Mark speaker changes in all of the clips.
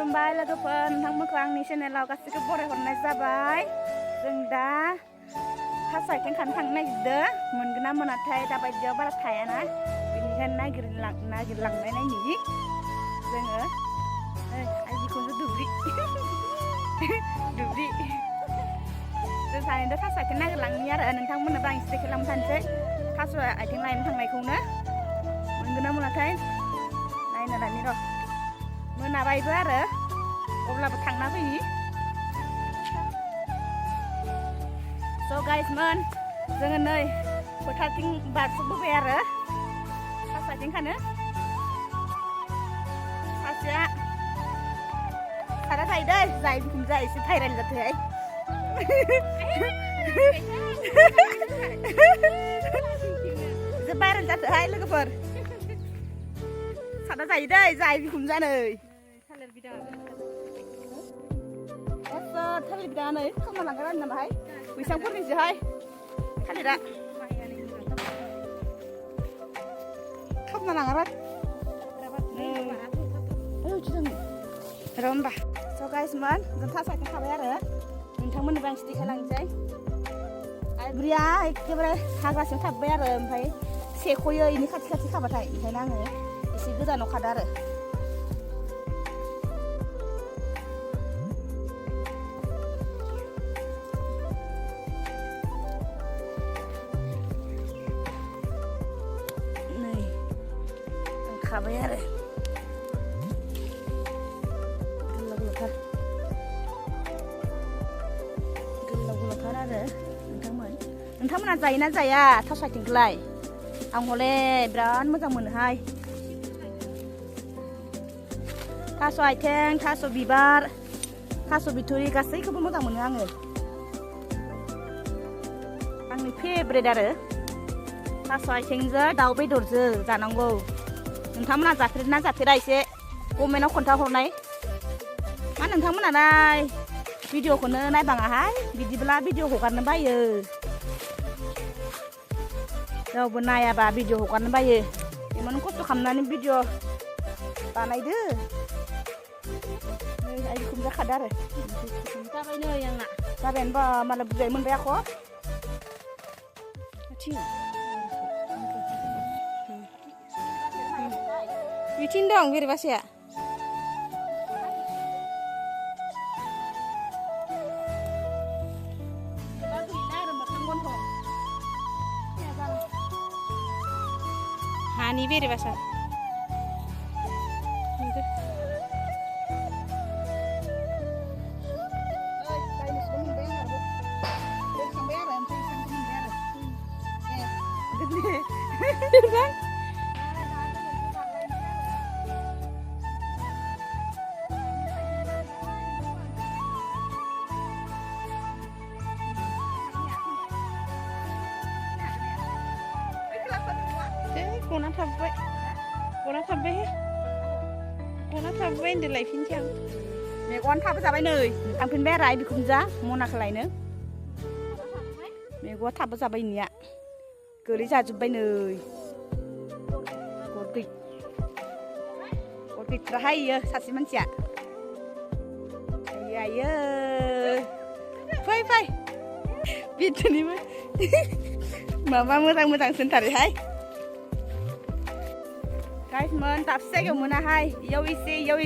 Speaker 1: खुलुमबाय लोगोफोर नोंथांमोनखौ आंनि चेनेलाव गासैखौबो बरायहरनाय जाबाय। जों दा थास' आथिं खानो थांनो नागिरदों। मोनगोन ना मोनाथाय दाबायदियाव बारा थायाना, बेनिखायनो नागिरलांनाय नायनि जोङो। आइजिखौनो दुब्रि दुब्रि जों सानैजों थास' आथिं नागिरलांनि आरो नोंथांमोननोबो आं एसे देखायलांबाय थानोसै थास' आथिं लायनो थांनायखौनो। मोनगोन ना मोनाथाय नायना लानि र'। मोनाबायबो आरो अब्लाबो थांना फैनि। स' गाइसमोन जोङो नै फोथारथिं बारस'बोबाय आरो थास' आथिं खानो। सासेया सारा थायो दै जाय बिखुनजोआ एसे भाइरेल जाथोहाय। एसे भाइरेल जाथोहाय लोगोफोर। सादा जायो दै जाय बिखुनजोआ नै थालिर बिदाङा नै खावना लांगारानो नामाहाय बैसांफोरनिसोहाय थालिरा खावना लाङाबा र' होमबा। स' गाइसमोन जों थास' आथिं खाबाय आरो नोंथांमोननोबो आं एसे देखायलांनोसै। आइब्रिया एखेबारे हाग्रासिम थाबबाय आरो ओमफ्राय सेख'यो इनि खाथि खाथि खाबाथाय, ओंखायनो आङो एसे गोजानाव खादो आरो। नै आं खाबाय आरो गोलाव आरो नोंथांमोना जायोना जाया थास' आथिंखौलाय? आं हले बिराद मोजां मोनोहाय थास' आथिं, थास' बिबार, थास' बिथुरि गासैखौबो मोजां मोनो आङो। आंनि फेभरेट आरो थास' आथिंजों दाउ बेदरजों जानांगौ। नोंथांमोना जाफेरना जाफेरा एसे कमेन्टआव खोन्थाहरनाय। मा नोंथांमोनालाय भिडिअखौनो नायबाङाहाय? बिदिब्ला भिडिअ हगारनो बायो। रावबो नायाबा भिडिअ हगारनो बायो। इमान खस्थ' खालामनानै भिडिअ बानायदो। नै आइखौनो जाखादो आरो जाबाय नै आंना जाबायानो बा मालाय बुजाय मोनबाय आख' बिथिं दं बेरेबासाया। हानि बेरेबासा गना थाबबाय होनदो लायफिनसै आं। मेगन थाबो जाबाय नै थांफिनबाय आरो आइ बिखुनजोआ मनाखौ लायनो। मेगना थाबो जाबाय इनिया गोलै जाजोब्बाय नै गद गैथ्राहाय इयो सासे मानसिया। आइयो फै फै बिदिनिबो माबा मोजां सोंथारोहाय। गाइसमोन दाबसे जायगायाव मोनाहाय, इयाव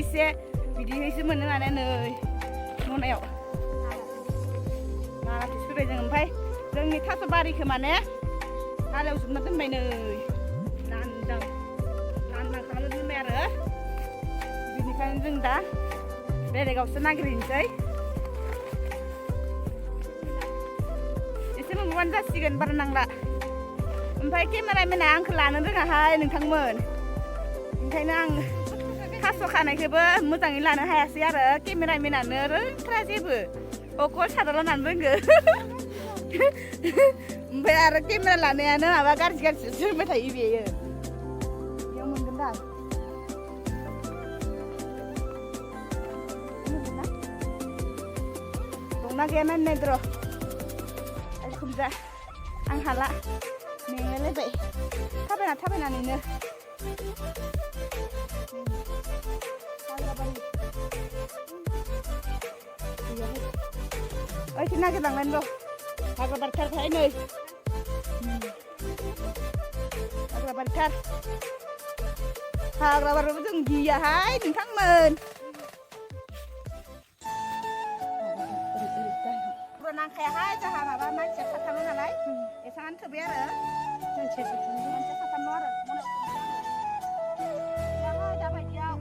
Speaker 1: एसे बिदिहैसो मोनो माने नै मनायाव नालाथिं फैबाय जों। ओमफ्राय जोंनि थास' बारिखौ माने हालेवजोबना दोनबाय नै लांदां खालामना दोनबाय आरो बिनिखायनो जों दा बेलेगावसो नागिरहैनोसै। एसे मोनबानो जासिगोन बारा नांला। ओमफ्राय केमेरामेना आंखौ लानो रोङाहाय नोंथांमोन, ओंखायनो आं थास' खानायखौबो मोजाङै लानो हायासै आरो केमेरामेनानो रोंथ्रा जेबो अकल सादा लानो रोंगो। ओमफ्राय आरो केमेरा लानायानो माबा गाज्रि सोरबाय थायो बेयो। बेयाव मोनगोन दा दंना गैया नायनायद र' आइखुमजा आं हाला मेंलायलायबाय थाबायनानैनो। ओइ कि नागिरलांनानै र' हाग्रा बारिथारहाय नै हाग्रा बारिथार हाग्रा बारियावबो जों गियाहाय नोंथांमोन नांखायाहाय जोंहा माबा मानसिया साथामल' नालाय एसेबां थोबाय आरो मानसिया साथामल' आरो मनायाव दाबायदियाव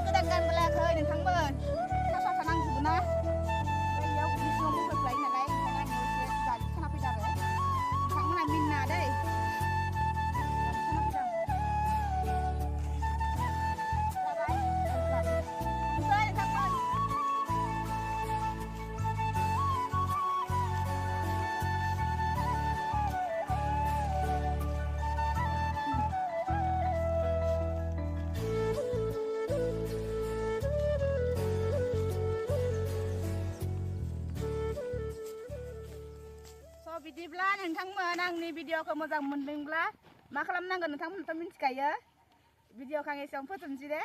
Speaker 1: गोदान गानबो लायाखै नोंथांमोन सासा नांजोबो ना बैयाव बिसिनाव मबाइल लायो नालाय ओंखायनो आङो एसे गाज्रि खोना फैदों आरो नोंथांमोनहा मिन्ना दै बिदिब्ला नोंथांमोन आंनि भिडिअखौ मोजां मोनदोंब्ला मा खालामनांगोन नोंथांमोनथ' मिथिखायो भिडिअखौ आं एसेयावनो फोजोबनोसै दे